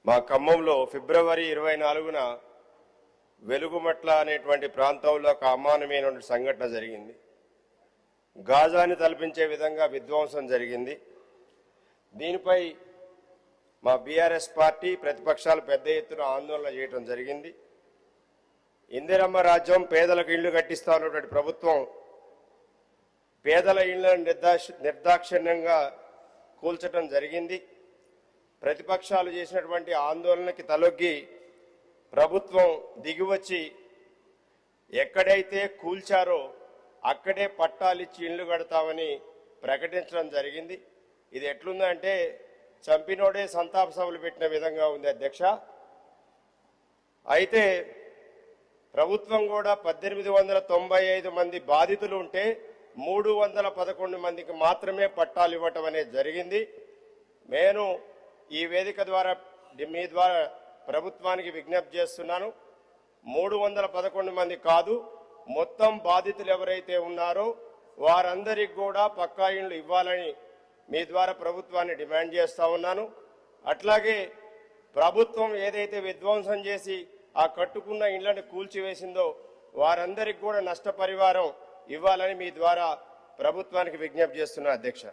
మా ఖమ్మంలో ఫిబ్రవరి 24న వెలుగుమట్ల అనేటువంటి ప్రాంతంలో ఒక అమానమైన సంఘటన జరిగింది. గాజాని తలపించే విధంగా విధ్వంసం జరిగింది. దీనిపై మా బీఆర్ఎస్ పార్టీ ప్రతిపక్షాలు పెద్ద ఎత్తున ఆందోళన చేయడం జరిగింది. ఇందిరమ్మ రాజ్యం పేదలకు ఇళ్లు కట్టిస్తా ఉన్నటువంటి ప్రభుత్వం పేదల ఇళ్లను నిర్దాక్షిణ్యంగా కూల్చడం జరిగింది. ప్రతిపక్షాలు చేసినటువంటి ఆందోళనకి తలొగ్గి ప్రభుత్వం దిగివచ్చి ఎక్కడైతే కూల్చారో అక్కడే పట్టాలిచ్చి ఇళ్లు కడతామని ప్రకటించడం జరిగింది. ఇది ఎట్లుందంటే చంపినోడే సంతాప సభలు పెట్టిన విధంగా ఉంది అధ్యక్ష. అయితే ప్రభుత్వం కూడా 1895 మంది బాధితులు ఉంటే 311 మందికి మాత్రమే పట్టాలు ఇవ్వటం అనేది జరిగింది. నేను ఈ వేదిక ద్వారా మీ ద్వారా ప్రభుత్వానికి విజ్ఞప్తి చేస్తున్నాను. 311 మంది కాదు, మొత్తం బాధితులు ఎవరైతే ఉన్నారో వారందరికీ కూడా పక్కా ఇళ్లు ఇవ్వాలని మీ ద్వారా ప్రభుత్వాన్ని డిమాండ్ చేస్తా ఉన్నాను. అట్లాగే ప్రభుత్వం ఏదైతే విధ్వంసం చేసి ఆ కట్టుకున్న ఇళ్లను కూల్చివేసిందో వారందరికీ కూడా నష్టపరిహారం ఇవ్వాలని మీ ద్వారా ప్రభుత్వానికి విజ్ఞప్తి చేస్తున్నా అధ్యక్ష.